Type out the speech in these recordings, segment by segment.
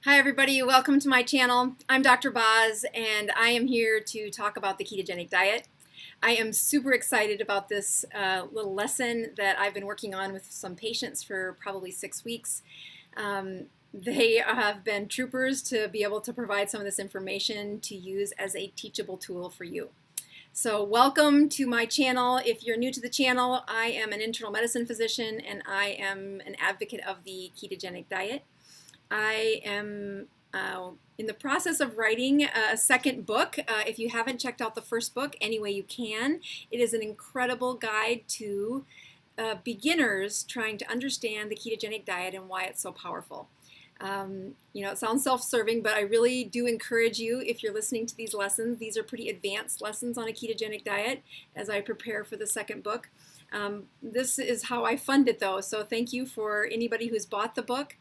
Hi everybody, welcome to my channel. I'm Dr. Boz and I am here to talk about the ketogenic diet. I am super excited about this little lesson that I've been working on with some patients for probably 6 weeks. They have been troopers to be able to provide some of this information to use as a teachable tool for you. So welcome to my channel. If you're new to the channel, I am an internal medicine physician and I am an advocate of the ketogenic diet. I am in the process of writing a second book. If you haven't checked out the first book, any way you can, it is an incredible guide to beginners trying to understand the ketogenic diet and why it's so powerful. It sounds self-serving, but I really do encourage you, if you're listening to these lessons, these are pretty advanced lessons on a ketogenic diet as I prepare for the second book. This is how I fund it though, so thank you for anybody who's bought the book.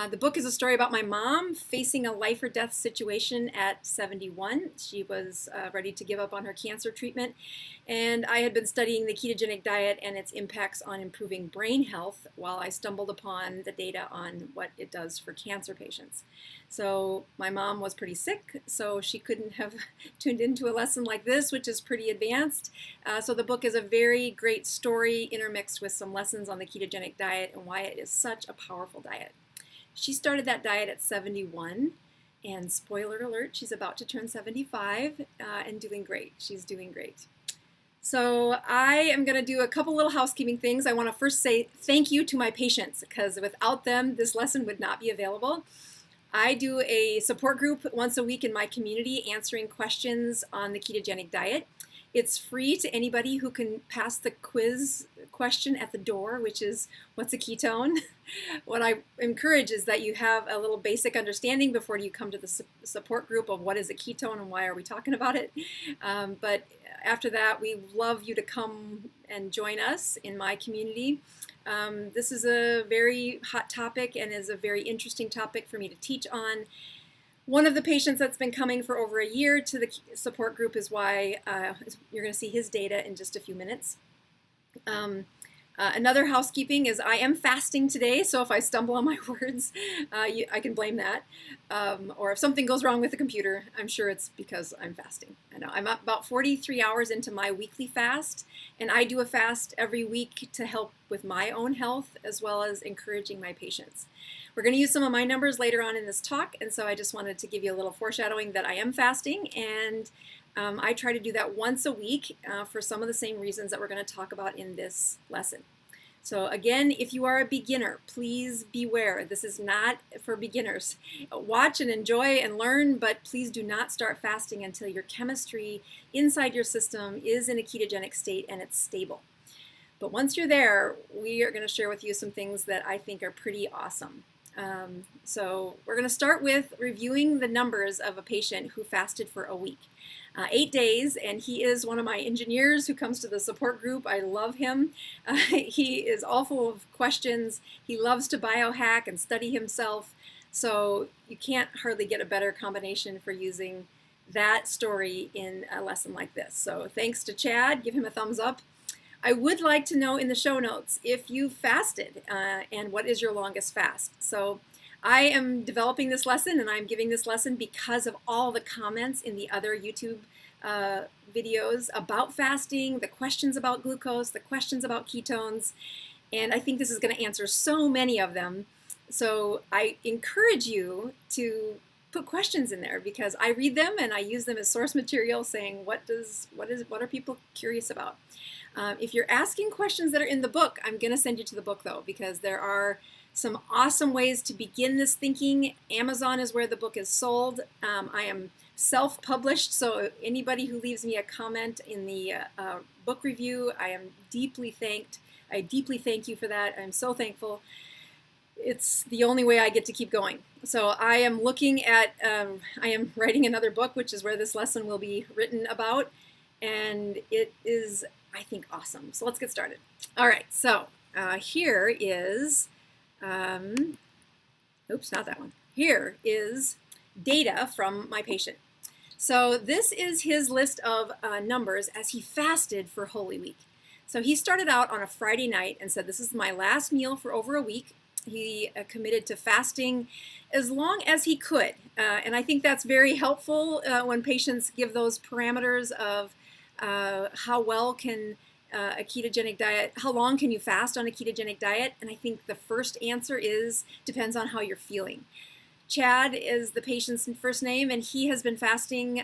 The book is a story about my mom facing a life or death situation at 71. She was ready to give up on her cancer treatment, and I had been studying the ketogenic diet and its impacts on improving brain health while I stumbled upon the data on what it does for cancer patients. So my mom was pretty sick, so she couldn't have tuned into a lesson like this, which is pretty advanced. So the book is a very great story intermixed with some lessons on the ketogenic diet and why it is such a powerful diet. She started that diet at 71, and spoiler alert, she's about to turn 75 and doing great. She's doing great. So I am going to do a couple little housekeeping things. I want to first say thank you to my patients, because without them, this lesson would not be available. I do a support group once a week in my community answering questions on the ketogenic diet. It's free to anybody who can pass the quiz question at the door, which is, what's a ketone? What I encourage is that you have a little basic understanding before you come to the support group of what is a ketone and why are we talking about it. But after that, we love you to come and join us in my community. This is a very hot topic and is a very interesting topic for me to teach on. One of the patients that's been coming for over a year to the support group is why you're going to see his data in just a few minutes. Another housekeeping is I am fasting today, so if I stumble on my words, I can blame that. Or if something goes wrong with the computer, I'm sure it's because I'm fasting. I know I'm about 43 hours into my weekly fast, and I do a fast every week to help with my own health as well as encouraging my patients. We're going to use some of my numbers later on in this talk, and so I just wanted to give you a little foreshadowing that I am fasting, and I try to do that once a week for some of the same reasons that we're going to talk about in this lesson. So again, if you are a beginner, please beware. This is not for beginners. Watch and enjoy and learn, but please do not start fasting until your chemistry inside your system is in a ketogenic state and it's stable. But once you're there, we are going to share with you some things that I think are pretty awesome. So we're going to start with reviewing the numbers of a patient who fasted for a week. 8 days, and he is one of my engineers who comes to the support group. I love him. He is all full of questions. He loves to biohack and study himself. So you can't hardly get a better combination for using that story in a lesson like this. So thanks to Chad. Give him a thumbs up. I would like to know in the show notes if you fasted and what is your longest fast. So I am developing this lesson and I'm giving this lesson because of all the comments in the other YouTube videos about fasting, the questions about glucose, the questions about ketones, and I think this is going to answer so many of them. So I encourage you to put questions in there because I read them and I use them as source material saying what are people curious about. If you're asking questions that are in the book, I'm going to send you to the book though, because there are some awesome ways to begin this thinking. Amazon is where the book is sold. I am self-published, so anybody who leaves me a comment in the book review, I am deeply thanked. I deeply thank you for that. I'm so thankful. It's the only way I get to keep going. So I am looking at, I am writing another book, which is where this lesson will be written about, and it is, I think, awesome. So let's get started. All right, so here is, oops, not that one. Here is data from my patient. So this is his list of numbers as he fasted for Holy Week. So he started out on a Friday night and said, this is my last meal for over a week. He committed to fasting as long as he could. And I think that's very helpful when patients give those parameters of how well can a ketogenic diet, how long can you fast on a ketogenic diet? And I think the first answer is depends on how you're feeling. Chad is the patient's first name, and he has been fasting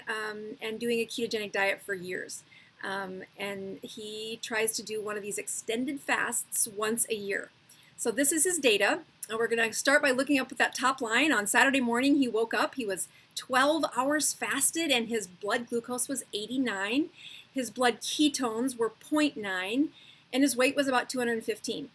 and doing a ketogenic diet for years. And he tries to do one of these extended fasts once a year. So this is his data. And we're going to start by looking up at that top line. On Saturday morning, he woke up. He was 12 hours fasted, and his blood glucose was 89. His blood ketones were 0.9, and his weight was about 215.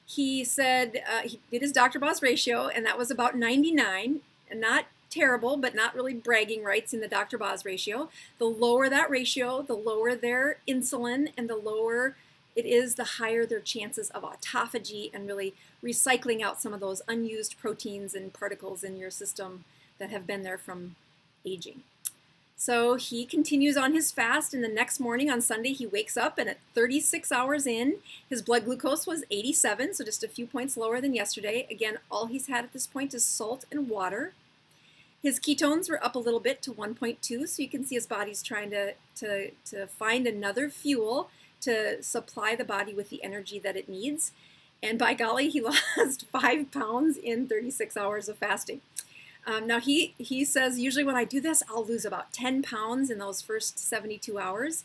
He said he did his Dr. Boz ratio, and that was about 99, and not terrible, but not really bragging rights in the Dr. Boz ratio. The lower that ratio, the lower their insulin, and the lower it is, the higher their chances of autophagy and really recycling out some of those unused proteins and particles in your system that have been there from aging. So he continues on his fast, and the next morning on Sunday he wakes up, and at 36 hours in, his blood glucose was 87, so just a few points lower than yesterday. Again, all he's had at this point is salt and water. His ketones were up a little bit to 1.2, so you can see his body's trying to find another fuel to supply the body with the energy that it needs. And by golly, he lost 5 pounds in 36 hours of fasting. Now he says usually when I do this, I'll lose about 10 pounds in those first 72 hours.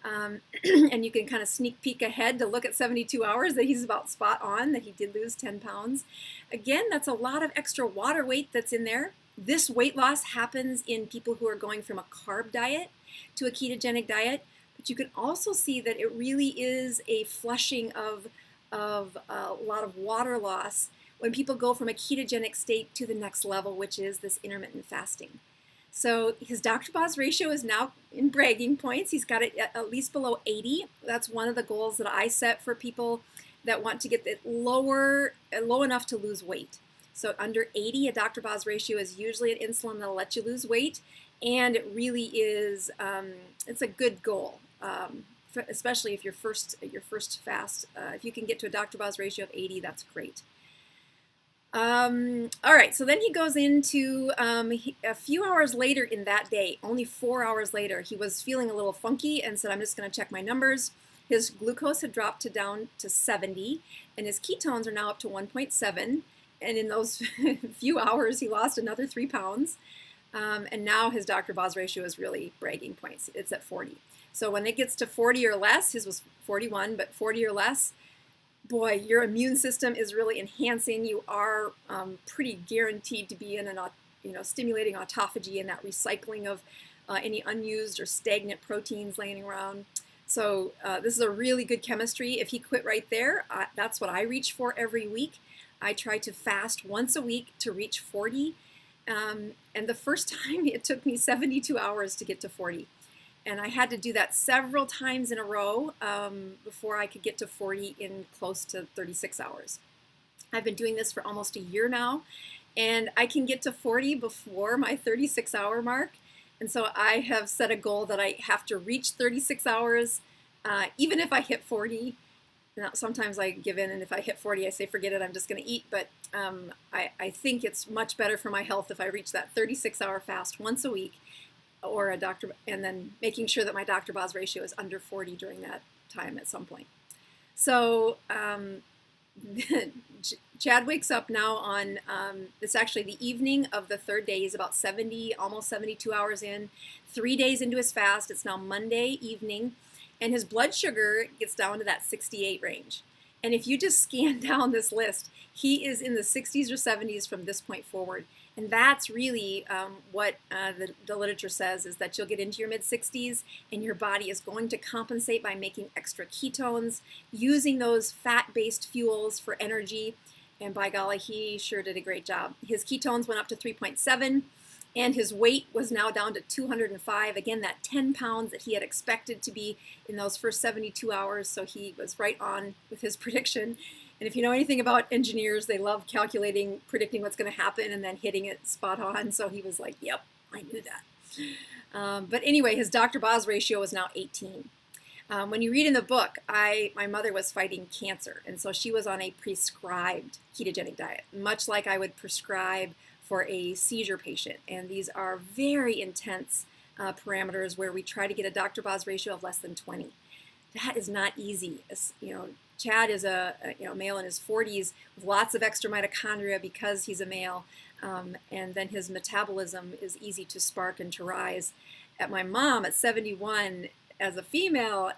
And you can kind of sneak peek ahead to look at 72 hours that he's about spot on, that he did lose 10 pounds. Again, that's a lot of extra water weight that's in there. This weight loss happens in people who are going from a carb diet to a ketogenic diet. But you can also see that it really is a flushing of a lot of water loss when people go from a ketogenic state to the next level, which is this intermittent fasting. So his Dr. Boz ratio is now in bragging points. He's got it at least below 80. That's one of the goals that I set for people that want to get it low enough to lose weight. So under 80, a Dr. Boz ratio is usually an insulin that'll let you lose weight, and it really is, it's a good goal. Especially if your first fast, if you can get to a Dr. Boz ratio of 80, that's great. All right, so then he goes into a few hours later in that day, only 4 hours later, he was feeling a little funky and said, I'm just going to check my numbers. His glucose had dropped down to 70, and his ketones are now up to 1.7. And in those few hours, he lost another 3 pounds. And now his Dr. Boz ratio is really bragging points. It's at 40. So when it gets to 40 or less, his was 41, but 40 or less, boy, your immune system is really enhancing. You are pretty guaranteed to be in stimulating autophagy and that recycling of any unused or stagnant proteins laying around. So this is a really good chemistry. If he quit right there, that's what I reach for every week. I try to fast once a week to reach 40. And the first time it took me 72 hours to get to 40. And I had to do that several times in a row before I could get to 40 in close to 36 hours. I've been doing this for almost a year now, and I can get to 40 before my 36-hour mark. And so I have set a goal that I have to reach 36 hours, even if I hit 40. Now, sometimes I give in, and if I hit 40, I say, forget it, I'm just going to eat. But I think it's much better for my health if I reach that 36-hour fast once a week, or and then making sure that my Dr. Boz ratio is under 40 during that time at some point. So Chad wakes up now on, it's actually the evening of the third day. He's about 70, almost 72 hours in, 3 days into his fast. It's now Monday evening, and his blood sugar gets down to that 68 range. And if you just scan down this list, he is in the 60s or 70s from this point forward. And that's really what the literature says, is that you'll get into your mid-60s and your body is going to compensate by making extra ketones, using those fat-based fuels for energy. And by golly, he sure did a great job. His ketones went up to 3.7, and his weight was now down to 205. Again, that 10 pounds that he had expected to be in those first 72 hours. So he was right on with his prediction. And if you know anything about engineers, they love calculating, predicting what's going to happen, and then hitting it spot on. So he was like, yep, I knew that. But anyway, his Dr. Boz ratio is now 18. When you read in the book, my mother was fighting cancer, and so she was on a prescribed ketogenic diet, much like I would prescribe for a seizure patient. And these are very intense parameters where we try to get a Dr. Boz ratio of less than 20. That is not easy. Chad is a male in his 40s with lots of extra mitochondria because he's a male, and then his metabolism is easy to spark and to rise. At my mom at 71, as a female,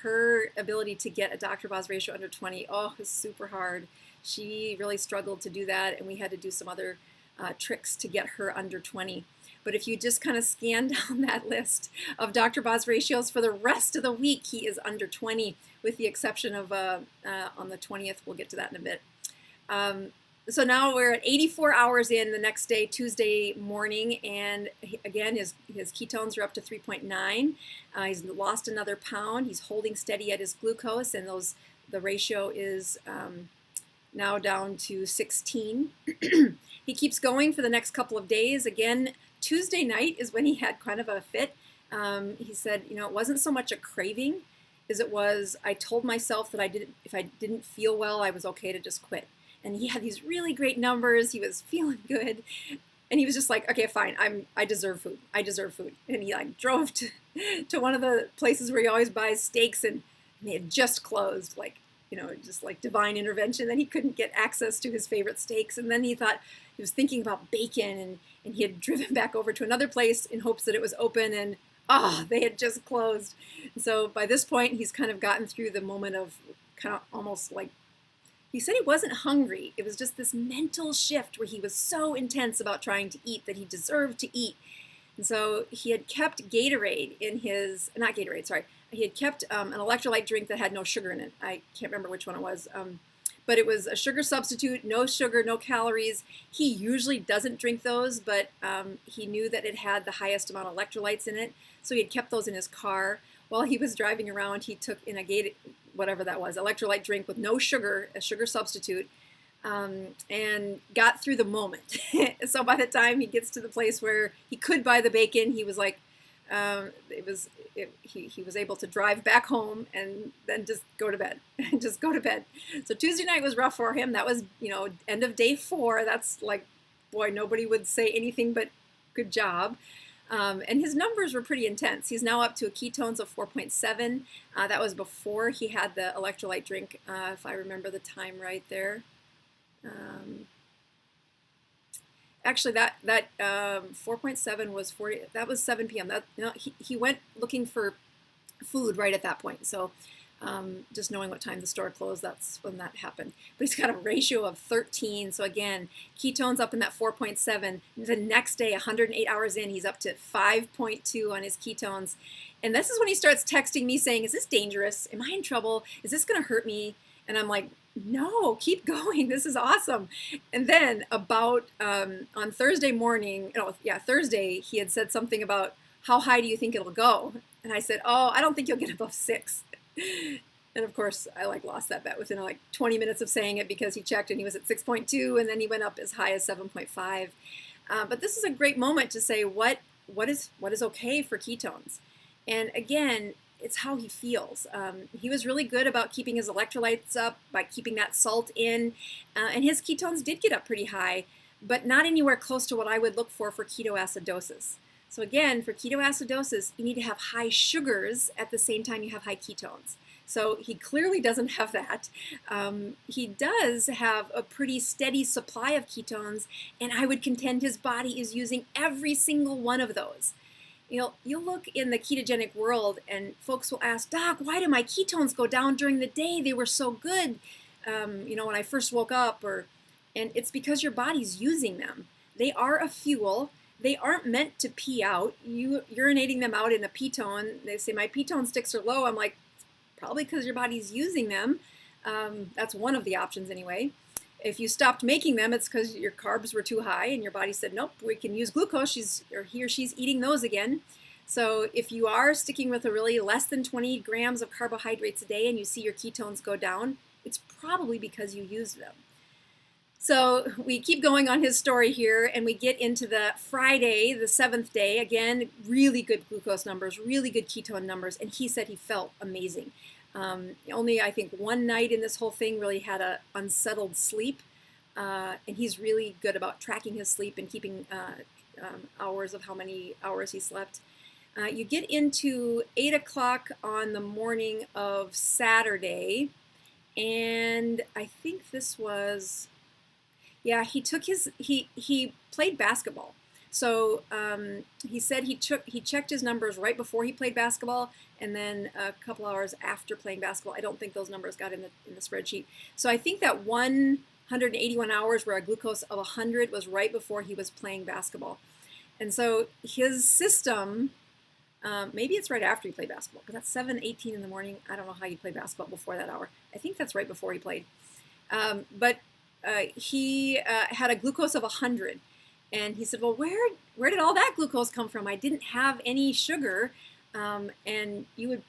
her ability to get a Dr. Boz ratio under 20, oh, was super hard. She really struggled to do that, and we had to do some other tricks to get her under 20. But if you just kind of scan down that list of Dr. Boz ratios for the rest of the week, he is under 20, with the exception of on the 20th. We'll get to that in a bit. So now we're at 84 hours in the next day, Tuesday morning, and again, his ketones are up to 3.9. He's lost another pound. He's holding steady at his glucose, and the ratio is now down to 16. He keeps going for the next couple of days. Again, Tuesday night is when he had kind of a fit. He said, it wasn't so much a craving as it was, I told myself that if I didn't feel well, I was okay to just quit. And he had these really great numbers. He was feeling good. And he was just like, okay, fine, I deserve food. I deserve food. And he drove to one of the places where he always buys steaks, and they had just closed, just like divine intervention. Then he couldn't get access to his favorite steaks. And then he was thinking about bacon, and he had driven back over to another place in hopes that it was open, and they had just closed. And so by this point, he's kind of gotten through the moment of kind of almost like, he said he wasn't hungry. It was just this mental shift where he was so intense about trying to eat that he deserved to eat. And so he had kept Gatorade in his, not Gatorade, sorry. He had kept an electrolyte drink that had no sugar in it. I can't remember which one it was. But it was a sugar substitute, no sugar, no calories. He usually doesn't drink those, but he knew that it had the highest amount of electrolytes in it. So he had kept those in his car. While he was driving around, he took in a whatever that was, electrolyte drink with no sugar, a sugar substitute, and got through the moment. So by the time he gets to the place where he could buy the bacon, he was like, he was able to drive back home and then just go to bed. Just go to bed. So Tuesday night was rough for him. That was, end of day 4. That's like, boy, nobody would say anything but good job. And his numbers were pretty intense. He's now up to a ketones of 4.7. That was before he had the electrolyte drink, if I remember the time right there. Actually, that 4.7 was 40. That was 7 p.m. He went looking for food right at that point. So just knowing what time the store closed, that's when that happened. But he's got a ratio of 13. So again, ketones up in that 4.7. The next day, 108 hours in, he's up to 5.2 on his ketones. And this is when he starts texting me saying, is this dangerous? Am I in trouble? Is this going to hurt me? And I'm like, no, keep going. This is awesome. And then about on Thursday morning, Thursday, he had said something about, how high do you think it'll go? And I said, I don't think you'll get above 6. And of course, I lost that bet within 20 minutes of saying it, because he checked and he was at 6.2, and then he went up as high as 7.5. But this is a great moment to say what is okay for ketones. And again, it's how he feels. He was really good about keeping his electrolytes up by keeping that salt in, and his ketones did get up pretty high, but not anywhere close to what I would look for ketoacidosis. So again, for ketoacidosis, you need to have high sugars at the same time you have high ketones. So he clearly doesn't have that. He does have a pretty steady supply of ketones, and I would contend his body is using every single one of those. You'll look in the ketogenic world, and folks will ask, Doc, why do my ketones go down during the day? They were so good, when I first woke up. And it's because your body's using them. They are a fuel. They aren't meant to pee out. You urinating them out in a ketone. They say my ketone sticks are low. I'm like, probably because your body's using them. That's one of the options anyway. If you stopped making them, it's because your carbs were too high and your body said, nope, we can use glucose. He or she's eating those again. So if you are sticking with a really less than 20 grams of carbohydrates a day and you see your ketones go down, it's probably because you used them. So we keep going on his story here, and we get into the Friday, the 7th day. Again, really good glucose numbers, really good ketone numbers, and he said he felt amazing. Only, I think, one night in this whole thing really had a unsettled sleep, and he's really good about tracking his sleep and keeping hours of how many hours he slept. You get into 8 o'clock on the morning of Saturday, and I think this was... Yeah, he played basketball. So he said he checked his numbers right before he played basketball, and then a couple hours after playing basketball. I don't think those numbers got in the spreadsheet. So I think that 181 hours where a glucose of 100 was right before he was playing basketball. And so his system, maybe it's right after he played basketball, because that's 7:18 in the morning. I don't know how you play basketball before that hour. I think that's right before he played. But he had a glucose of 100, and he said, well, where did all that glucose come from? I didn't have any sugar, and you would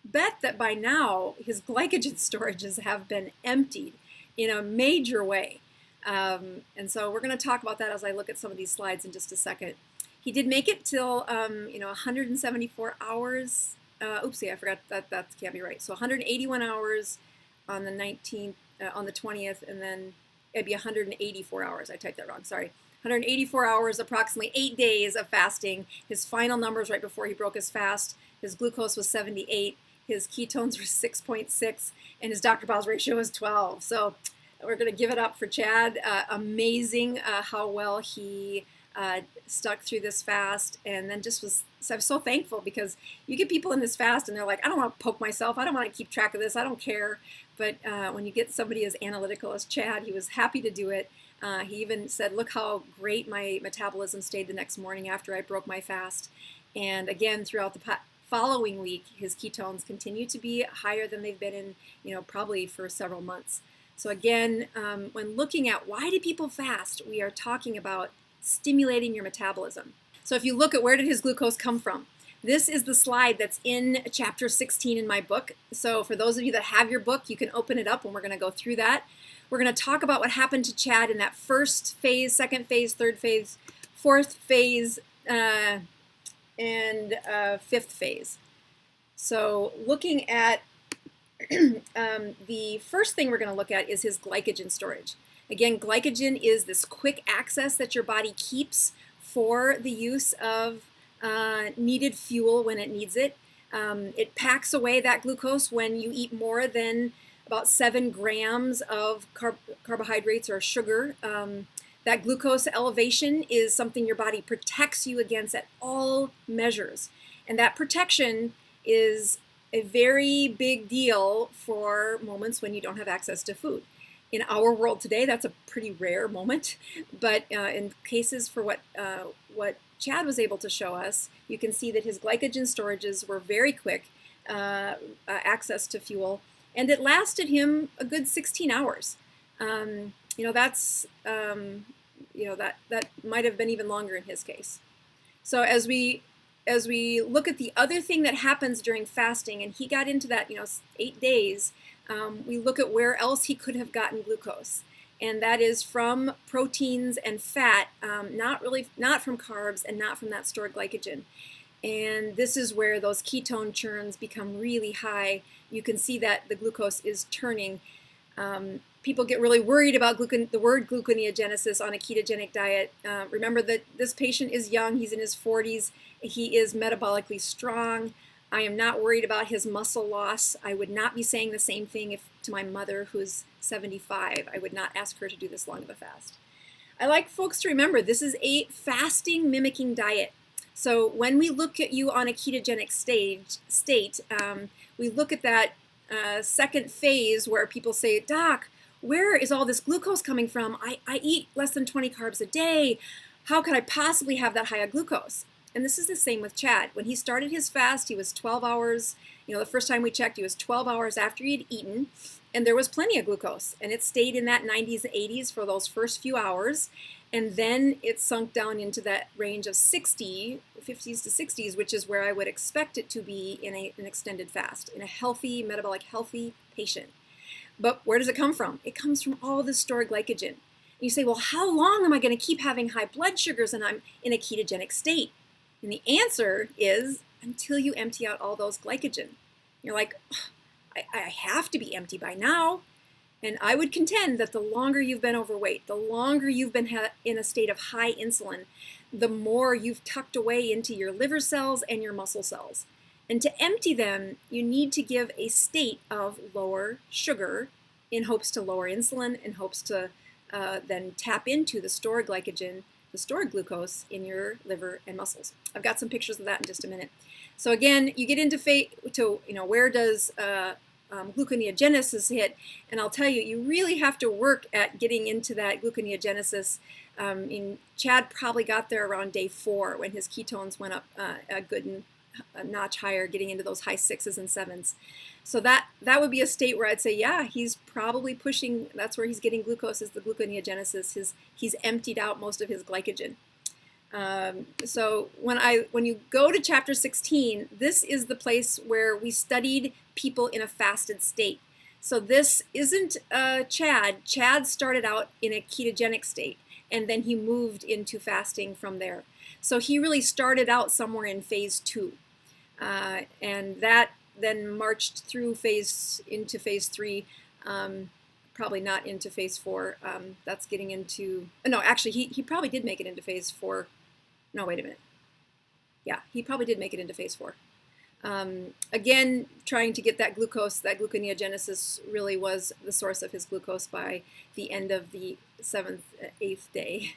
bet that by now his glycogen storages have been emptied in a major way. And so we're going to talk about that as I look at some of these slides in just a second. He did make it till 174 hours. Oopsie, I forgot that can't be right. So 181 hours on the 19th, on the 20th, and then it'd be 184 hours. I typed that wrong, sorry. 184 hours, approximately 8 days of fasting. His final numbers right before he broke his fast, his glucose was 78, his ketones were 6.6, and his Dr. Boz ratio was 12. So we're going to give it up for Chad. Amazing how well he stuck through this fast, and then I'm so thankful, because you get people in this fast and they're like, I don't want to poke myself, I don't want to keep track of this, I don't care. But when you get somebody as analytical as Chad, he was happy to do it. He even said, look how great my metabolism stayed the next morning after I broke my fast. And again, throughout the following week, his ketones continue to be higher than they've been in, probably for several months. So again, when looking at why do people fast, we are talking about stimulating your metabolism. So if you look at where did his glucose come from, this is the slide that's in chapter 16 in my book. So for those of you that have your book, you can open it up and we're going to go through that. We're going to talk about what happened to Chad in that first phase, second phase, third phase, fourth phase, and fifth phase. So looking at the first thing we're going to look at is his glycogen storage. Again, glycogen is this quick access that your body keeps for the use of needed fuel when it needs it. It packs away that glucose when you eat more than about 7 grams of carbohydrates or sugar. That glucose elevation is something your body protects you against at all measures. And that protection is a very big deal for moments when you don't have access to food. In our world today, that's a pretty rare moment, but in cases for what Chad was able to show us, you can see that his glycogen storages were very quick access to fuel, and it lasted him a good 16 hours. That's that might have been even longer in his case. So as we look at the other thing that happens during fasting, and he got into that 8 days, we look at where else he could have gotten glucose. And that is from proteins and fat, not from carbs and not from that stored glycogen. And this is where those ketone churns become really high. You can see that the glucose is turning. People get really worried about the word gluconeogenesis on a ketogenic diet. Remember that this patient is young, he's in his 40s, he is metabolically strong. I am not worried about his muscle loss. I would not be saying the same thing to my mother who's 75. I would not ask her to do this long of a fast. I like folks to remember this is a fasting mimicking diet. So when we look at you on a ketogenic state, we look at that second phase where people say, Doc, where is all this glucose coming from? I eat less than 20 carbs a day. How could I possibly have that high a glucose? And this is the same with Chad. When he started his fast, he was 12 hours, the first time we checked, he was 12 hours after he had eaten, and there was plenty of glucose. And it stayed in that 90s, 80s for those first few hours. And then it sunk down into that range of 50s to 60s, which is where I would expect it to be in an extended fast, in a healthy, metabolic healthy patient. But where does it come from? It comes from all the stored glycogen. You say, well, how long am I going to keep having high blood sugars and I'm in a ketogenic state? And the answer is until you empty out all those glycogen. You're like, I have to be empty by now. And I would contend that the longer you've been overweight, the longer you've been in a state of high insulin, the more you've tucked away into your liver cells and your muscle cells. And to empty them, you need to give a state of lower sugar in hopes to lower insulin, in hopes to then tap into the stored glycogen, the stored glucose in your liver and muscles. I've got some pictures of that in just a minute. So again, you get into where does gluconeogenesis hit, and I'll tell you, you really have to work at getting into that gluconeogenesis. Chad probably got there around day 4 when his ketones went up a good notch higher, getting into those high 6s and 7s. So that would be a state where I'd say, yeah, he's probably pushing. That's where he's getting glucose, is the gluconeogenesis. He's emptied out most of his glycogen. So when you go to chapter 16, this is the place where we studied people in a fasted state. So this isn't Chad. Chad started out in a ketogenic state, and then he moved into fasting from there. So he really started out somewhere in phase 2, and that then marched through into phase 3. Probably not into phase 4. That's getting into, no, actually he probably did make it into phase 4. No, wait a minute. Yeah, he probably did make it into phase 4. Again, trying to get that glucose, that gluconeogenesis really was the source of his glucose by the end of the 7th, 8th day.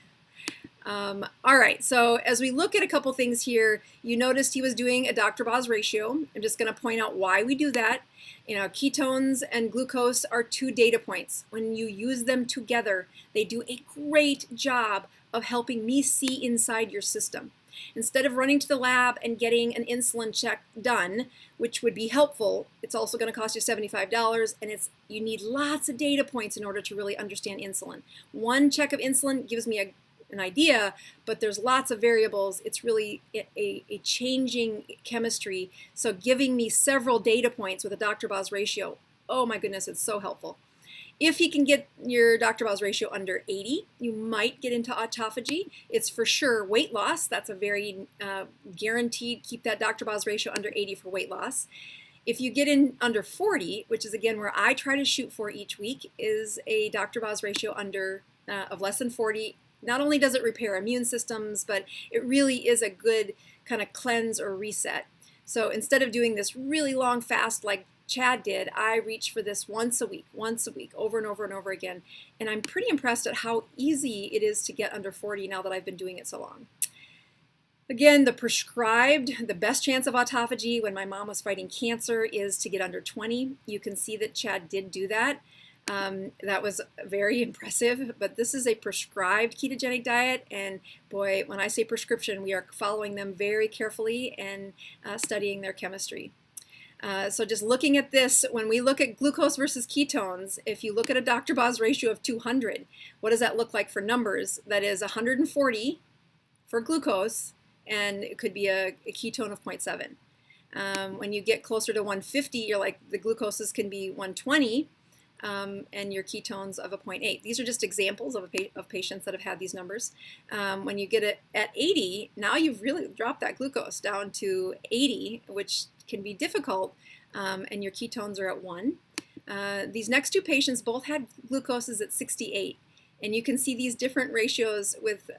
All right, so as we look at a couple things here, you noticed he was doing a Dr. Boz ratio. I'm just going to point out why we do that. Ketones and glucose are 2 data points. When you use them together, they do a great job of helping me see inside your system. Instead of running to the lab and getting an insulin check done, which would be helpful, it's also going to cost you $75, and you need lots of data points in order to really understand insulin. One check of insulin gives me an idea, but there's lots of variables. It's really a changing chemistry. So giving me several data points with a Dr. Boz ratio, oh my goodness, it's so helpful. If you can get your Dr. Boz ratio under 80, you might get into autophagy. It's for sure weight loss. That's a very guaranteed, keep that Dr. Boz ratio under 80 for weight loss. If you get in under 40, which is again where I try to shoot for each week, is a Dr. Boz ratio of less than 40. Not only does it repair immune systems, but it really is a good kind of cleanse or reset. So instead of doing this really long fast like Chad did, I reach for this once a week, over and over and over again. And I'm pretty impressed at how easy it is to get under 40 now that I've been doing it so long. Again, the best chance of autophagy when my mom was fighting cancer is to get under 20. You can see that Chad did do that. That was very impressive, but this is a prescribed ketogenic diet, and boy, when I say prescription, we are following them very carefully and studying their chemistry. So just looking at this, when we look at glucose versus ketones, if you look at a Dr. Boz ratio of 200, what does that look like for numbers? That is 140 for glucose, and it could be a ketone of 0.7. When you get closer to 150, you're like, the glucoses can be 120, and your ketones of a 0.8. These are just examples of patients that have had these numbers. When you get it at 80, now you've really dropped that glucose down to 80, which can be difficult, and your ketones are at 1. These next 2 patients both had glucoses at 68. And you can see these different ratios with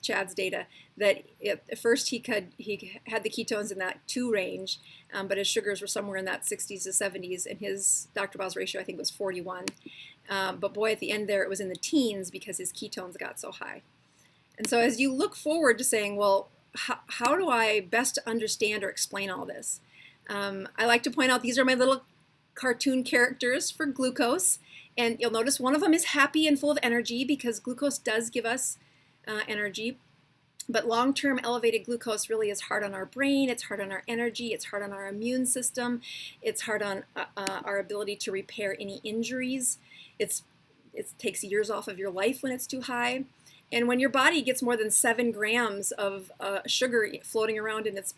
Chad's data, that at first he had the ketones in that 2 range, but his sugars were somewhere in that 60s to 70s, and his Dr. Boz ratio I think was 41. But boy, at the end there it was in the teens because his ketones got so high. And so as you look forward to saying, well, how do I best understand or explain all this? I like to point out these are my little cartoon characters for glucose. And you'll notice one of them is happy and full of energy because glucose does give us energy. But long-term elevated glucose really is hard on our brain, it's hard on our energy, it's hard on our immune system, it's hard on our ability to repair any injuries. It takes years off of your life when it's too high. And when your body gets more than 7 grams of sugar floating around in its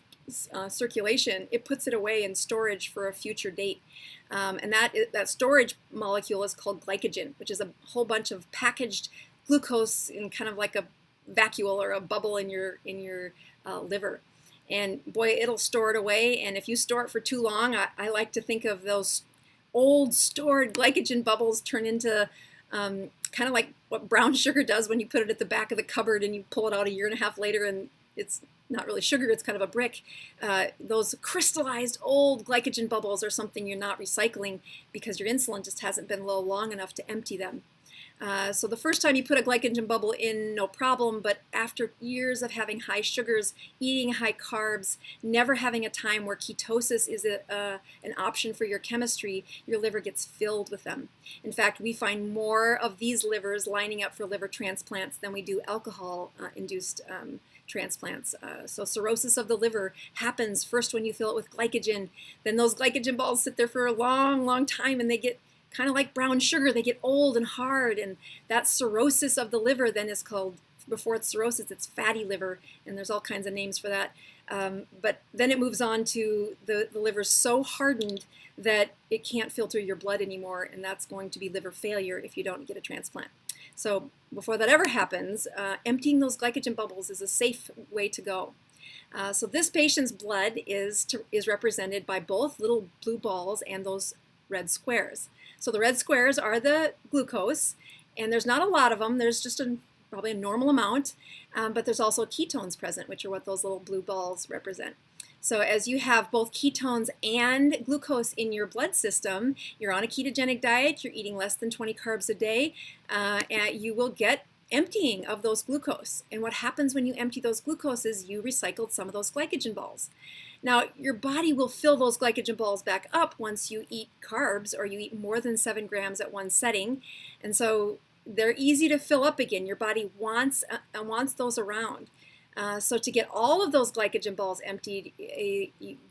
circulation, it puts it away in storage for a future date. And that storage molecule is called glycogen, which is a whole bunch of packaged glucose in kind of like a vacuole or a bubble in your liver. And boy, it'll store it away. And if you store it for too long, I like to think of those old stored glycogen bubbles turn into kind of like what brown sugar does when you put it at the back of the cupboard and you pull it out a year and a half later and it's not really sugar, it's kind of a brick. Those crystallized old glycogen bubbles are something you're not recycling because your insulin just hasn't been low long enough to empty them. So the first time you put a glycogen bubble in, no problem, but after years of having high sugars, eating high carbs, never having a time where ketosis is an option for your chemistry, your liver gets filled with them. In fact, we find more of these livers lining up for liver transplants than we do alcohol-induced transplants. So cirrhosis of the liver happens first when you fill it with glycogen. Then those glycogen balls sit there for a long, long time and they get kind of like brown sugar. They get old and hard, and that cirrhosis of the liver then is called, before it's cirrhosis, it's fatty liver, and there's all kinds of names for that. But then it moves on to the liver's so hardened that it can't filter your blood anymore, and that's going to be liver failure if you don't get a transplant. So before that ever happens, emptying those glycogen bubbles is a safe way to go. So this patient's blood is represented by both little blue balls and those red squares. So the red squares are the glucose, and there's not a lot of them. There's just probably a normal amount, but there's also ketones present, which are what those little blue balls represent. So as you have both ketones and glucose in your blood system, you're on a ketogenic diet, you're eating less than 20 carbs a day, and you will get emptying of those glucose. And what happens when you empty those glucose is you recycled some of those glycogen balls. Now, your body will fill those glycogen balls back up once you eat carbs or you eat more than 7 grams at one setting. And so they're easy to fill up again. Your body wants those around. So to get all of those glycogen balls emptied,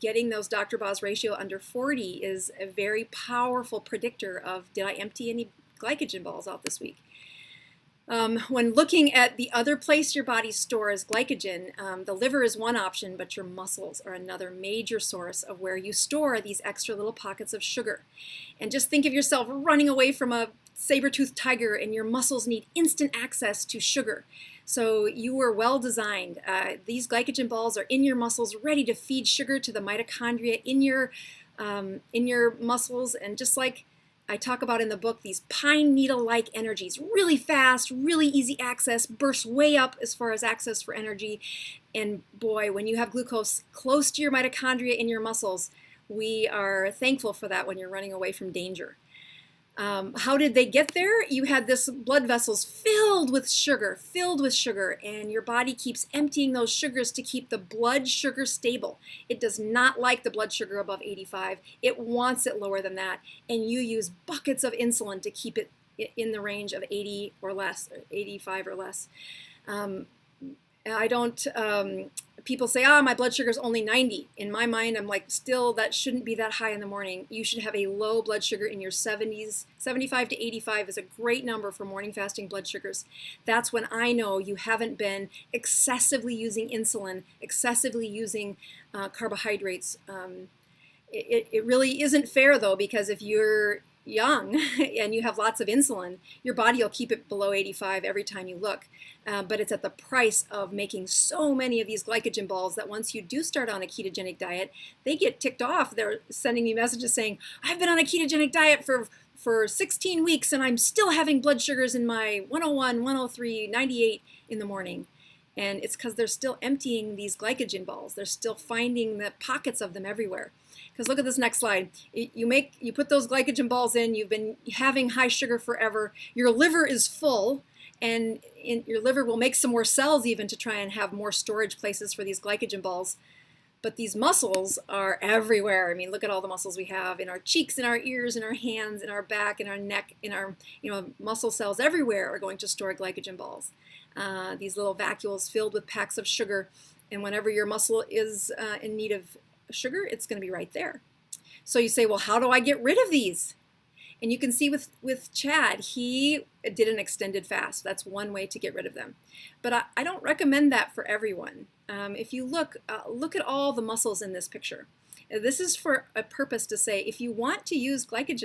getting those Dr. Boz ratio under 40 is a very powerful predictor of, did I empty any glycogen balls out this week? When looking at the other place your body stores glycogen, the liver is one option, but your muscles are another major source of where you store these extra little pockets of sugar. And just think of yourself running away from a saber-toothed tiger and your muscles need instant access to sugar. So you were well designed. These glycogen balls are in your muscles, ready to feed sugar to the mitochondria in your muscles, and just like I talk about in the book, these pine needle-like energies, really fast, really easy access, bursts way up as far as access for energy. And boy, when you have glucose close to your mitochondria in your muscles, we are thankful for that when you're running away from danger. How did they get there? You had this blood vessels filled with sugar, and your body keeps emptying those sugars to keep the blood sugar stable. It does not like the blood sugar above 85. It wants it lower than that, and you use buckets of insulin to keep it in the range of 80 or less, or 85 or less. People say, my blood sugar is only 90. In my mind, I'm like, still, that shouldn't be that high in the morning. You should have a low blood sugar in your 70s. 75 to 85 is a great number for morning fasting blood sugars. That's when I know you haven't been excessively using insulin, excessively using carbohydrates. It really isn't fair, though, because if you're young and you have lots of insulin, your body will keep it below 85 every time you look. But it's at the price of making so many of these glycogen balls that once you do start on a ketogenic diet, they get ticked off. They're sending me messages saying, I've been on a ketogenic diet for 16 weeks and I'm still having blood sugars in my 101, 103, 98 in the morning. And it's because they're still emptying these glycogen balls. They're still finding the pockets of them everywhere. Because look at this next slide. You put those glycogen balls in, you've been having high sugar forever, your liver is full, and your liver will make some more cells even to try and have more storage places for these glycogen balls. But these muscles are everywhere. I mean, look at all the muscles we have in our cheeks, in our ears, in our hands, in our back, in our neck, in our muscle cells everywhere are going to store glycogen balls. These little vacuoles filled with packs of sugar, and whenever your muscle is in need of sugar, it's going to be right there. So you say, well, how do I get rid of these? And you can see with Chad, he did an extended fast. That's one way to get rid of them. But I don't recommend that for everyone. If you look at all the muscles in this picture. This is for a purpose to say, if you want to use glycogen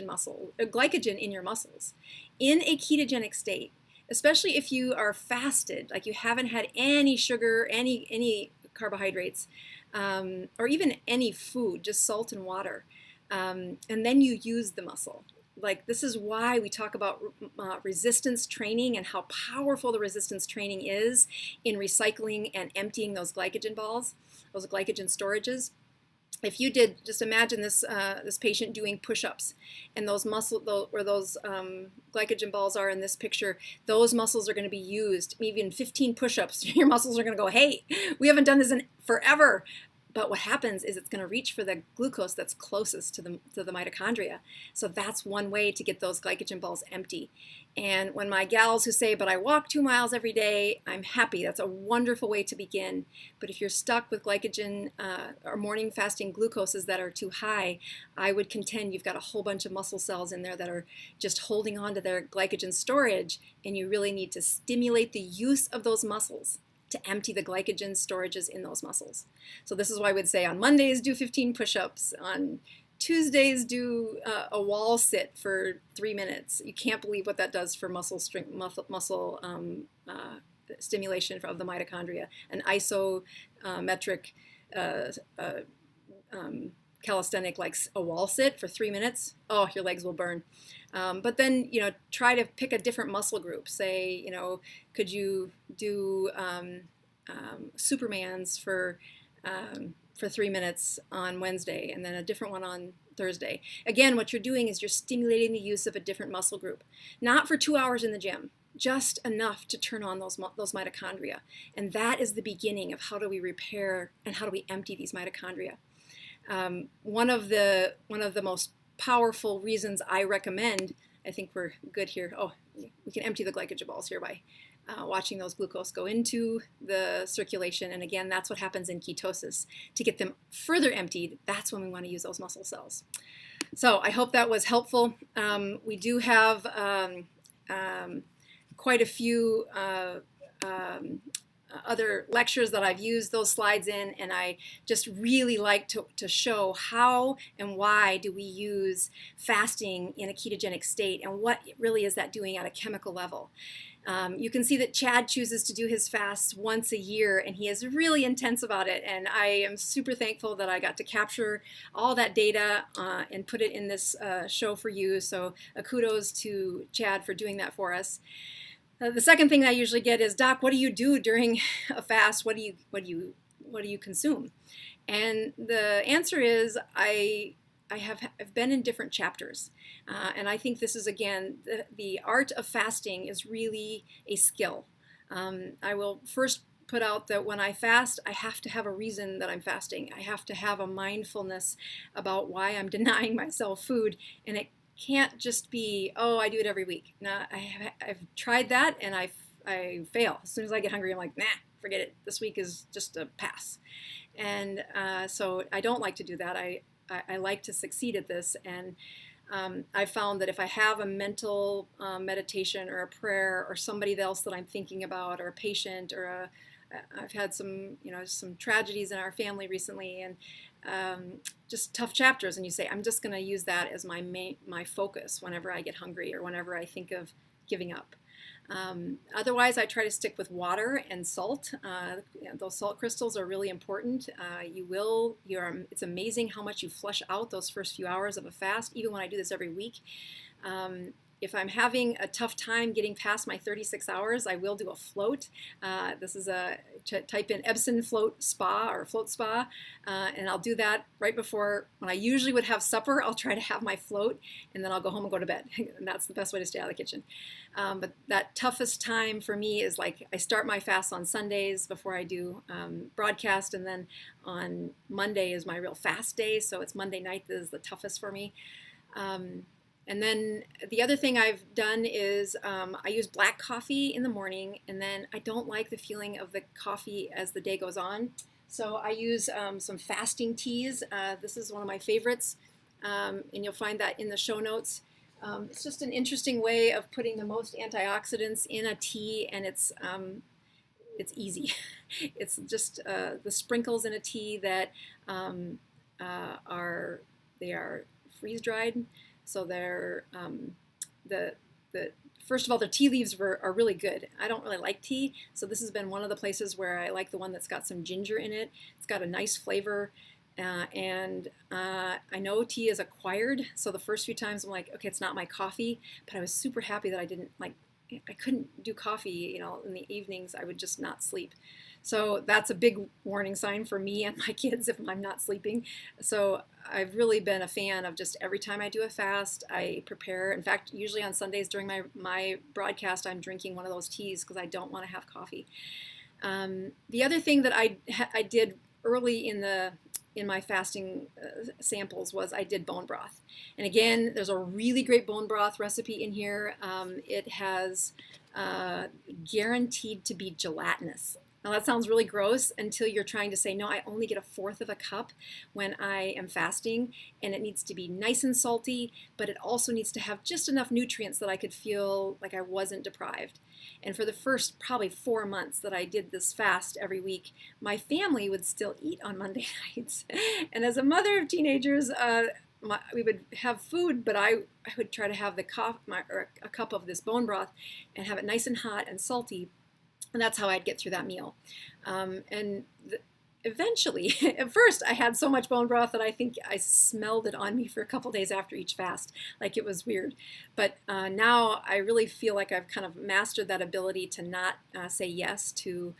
in your muscles in a ketogenic state, especially if you are fasted, like you haven't had any sugar, any carbohydrates, or even any food, just salt and water, and then you use the muscle. Like, this is why we talk about resistance training and how powerful the resistance training is in recycling and emptying those glycogen balls, those glycogen storages. If you did, just imagine this this patient doing push-ups, and those where those glycogen balls are in this picture, those muscles are going to be used. Even 15 push-ups, your muscles are going to go, hey, we haven't done this in forever. But what happens is it's going to reach for the glucose that's closest to the mitochondria. So that's one way to get those glycogen balls empty. And when my gals who say, but I walk 2 miles every day, I'm happy. That's a wonderful way to begin. But if you're stuck with glycogen or morning fasting glucoses that are too high, I would contend you've got a whole bunch of muscle cells in there that are just holding on to their glycogen storage, and you really need to stimulate the use of those muscles to empty the glycogen storages in those muscles. So this is why I would say on Mondays do 15 push-ups, on Tuesdays do a wall sit for 3 minutes. You can't believe what that does for muscle stimulation of the mitochondria. An isometric calisthenic like a wall sit for 3 minutes, oh, your legs will burn. But then, try to pick a different muscle group. Say, could you do Supermans for 3 minutes on Wednesday, and then a different one on Thursday. Again, what you're doing is you're stimulating the use of a different muscle group. Not for 2 hours in the gym, just enough to turn on those mitochondria. And that is the beginning of how do we repair and how do we empty these mitochondria. One of the most powerful reasons I recommend, I think we're good here. Oh, we can empty the glycogen balls here by watching those glucose go into the circulation. And again, that's what happens in ketosis. To get them further emptied, that's when we want to use those muscle cells. So I hope that was helpful. We do have quite a few other lectures that I've used those slides in, and I just really like to show how and why do we use fasting in a ketogenic state, and what really is that doing at a chemical level. You can see that Chad chooses to do his fasts once a year, and he is really intense about it, and I am super thankful that I got to capture all that data and put it in this show for you. So kudos to Chad for doing that for us. The second thing I usually get is, Doc, what do you do during a fast? What do you consume? And the answer is I've been in different chapters, and I think this is, again, the art of fasting is really a skill. I will first put out that when I fast, I have to have a reason that I'm fasting. I have to have a mindfulness about why I'm denying myself food, and it can't just be, oh, I do it every week. No, I've tried that, and I fail. As soon as I get hungry, I'm like, nah, forget it. This week is just a pass. And so I don't like to do that. I like to succeed at this, and I found that if I have a mental meditation or a prayer or somebody else that I'm thinking about, or a patient, or I've had some tragedies in our family recently, and just tough chapters, and you say, I'm just going to use that as my focus whenever I get hungry or whenever I think of giving up. Otherwise, I try to stick with water and salt. Those salt crystals are really important. It's amazing how much you flush out those first few hours of a fast, even when I do this every week. If I'm having a tough time getting past my 36 hours, I will do a float. This is type in Epsom float spa or float spa, and I'll do that right before, when I usually would have supper. I'll try to have my float, and then I'll go home and go to bed. And that's the best way to stay out of the kitchen. But that toughest time for me is like I start my fast on Sundays before I do broadcast, and then on Monday is my real fast day. So it's Monday night that is the toughest for me. And then the other thing I've done is I use black coffee in the morning, and then I don't like the feeling of the coffee as the day goes on. So I use some fasting teas. This is one of my favorites, and you'll find that in the show notes. It's just an interesting way of putting the most antioxidants in a tea, and it's easy. It's just the sprinkles in a tea that are freeze dried. So they're the first of all, their tea leaves are really good. I don't really like tea, so this has been one of the places where I like the one that's got some ginger in it. It's got a nice flavor. I know tea is acquired, so the first few times I'm like, okay, it's not my coffee, but I was super happy that I couldn't do coffee, in the evenings. I would just not sleep. So that's a big warning sign for me and my kids if I'm not sleeping. So I've really been a fan of just every time I do a fast, I prepare. In fact, usually on Sundays during my broadcast, I'm drinking one of those teas because I don't want to have coffee. The other thing that I did early in my fasting samples was I did bone broth. And again, there's a really great bone broth recipe in here. It has guaranteed to be gelatinous. Now that sounds really gross until you're trying to say, no, I only get 1/4 of a cup when I am fasting, and it needs to be nice and salty, but it also needs to have just enough nutrients that I could feel like I wasn't deprived. And for the first probably 4 months that I did this fast every week, my family would still eat on Monday nights. And as a mother of teenagers, we would have food, but I would try to have a cup of this bone broth and have it nice and hot and salty. And that's how I'd get through that meal. Eventually, at first, I had so much bone broth that I think I smelled it on me for a couple days after each fast, like it was weird. But now I really feel like I've kind of mastered that ability to not say yes to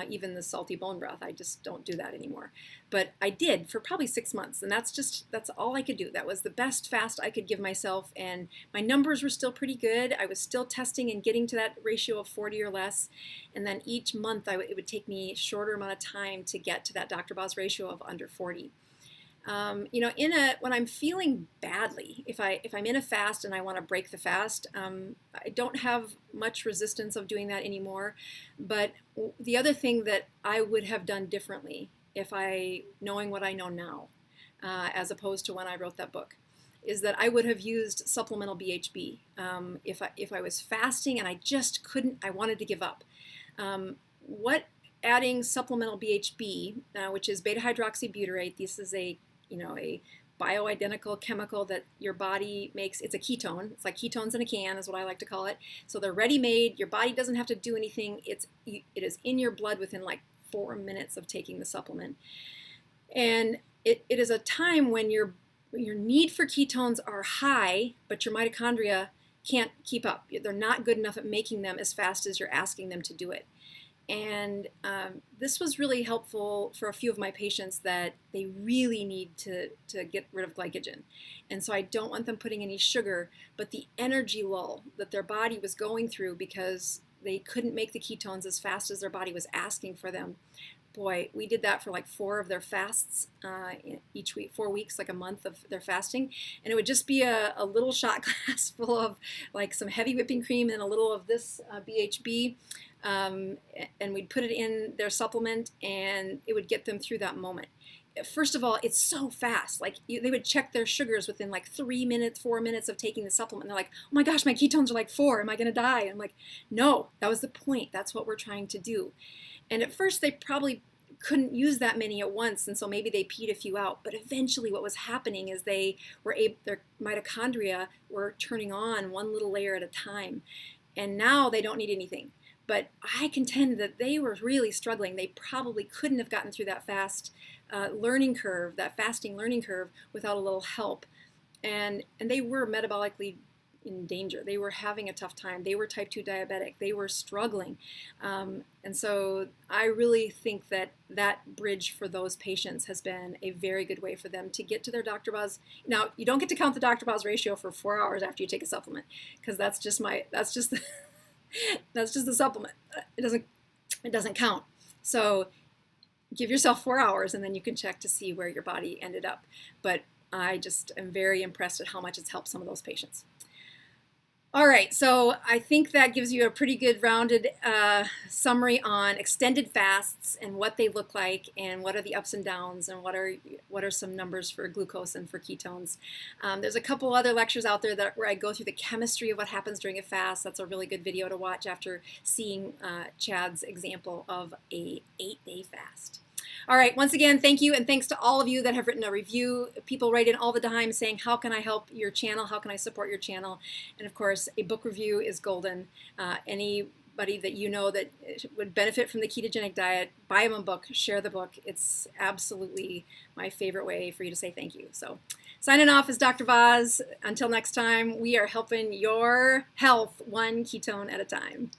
even the salty bone broth. I just don't do that anymore. But I did for probably 6 months, and that's all I could do. That was the best fast I could give myself, and my numbers were still pretty good. I was still testing and getting to that ratio of 40 or less, and then each month it would take me a shorter amount of time to get to that Dr. Boz ratio of under 40. When I'm feeling badly, if I'm in a fast and I want to break the fast, I don't have much resistance of doing that anymore. But the other thing that I would have done differently, knowing what I know now, as opposed to when I wrote that book, is that I would have used supplemental BHB. If I was fasting and I just couldn't, I wanted to give up. Adding supplemental BHB, which is beta hydroxybutyrate, this is a bioidentical chemical that your body makes. It's a ketone. It's like ketones in a can is what I like to call it. So they're ready-made. Your body doesn't have to do anything. It is in your blood within like 4 minutes of taking the supplement. And it is a time when your need for ketones are high, but your mitochondria can't keep up. They're not good enough at making them as fast as you're asking them to do it. And this was really helpful for a few of my patients that they really need to get rid of glycogen. And so I don't want them putting any sugar, but the energy lull that their body was going through because they couldn't make the ketones as fast as their body was asking for them. Boy, we did that for like 4 of their fasts each week, 4 weeks, like a month of their fasting. And it would just be a little shot glass full of like some heavy whipping cream and a little of this BHB. And we'd put it in their supplement and it would get them through that moment. First of all, it's so fast. Like they would check their sugars within like 3 minutes, 4 minutes of taking the supplement. And they're like, oh my gosh, my ketones are like 4. Am I going to die? And I'm like, no, that was the point. That's what we're trying to do. And at first they probably couldn't use that many at once, and so maybe they peed a few out. But eventually what was happening is their mitochondria were turning on one little layer at a time. And now they don't need anything. But I contend that they were really struggling. They probably couldn't have gotten through that fasting learning curve without a little help. And they were metabolically in danger. They were having a tough time. They were type 2 diabetic. They were struggling. And so I really think that bridge for those patients has been a very good way for them to get to their Dr. Boz. Now, you don't get to count the Dr. Boz ratio for 4 hours after you take a supplement, because that's just the supplement. It doesn't count. So give yourself 4 hours and then you can check to see where your body ended up. But I just am very impressed at how much it's helped some of those patients. All right, so I think that gives you a pretty good rounded summary on extended fasts and what they look like and what are the ups and downs and what are some numbers for glucose and for ketones. There's a couple other lectures out there where I go through the chemistry of what happens during a fast. That's a really good video to watch after seeing Chad's example of a 8-day fast. All right, once again, thank you, and thanks to all of you that have written a review. People write in all the time saying, how can I help your channel? How can I support your channel? And of course, a book review is golden. Anybody that you know that would benefit from the ketogenic diet, buy them a book, share the book. It's absolutely my favorite way for you to say thank you. So signing off is Dr. Boz. Until next time, we are helping your health one ketone at a time.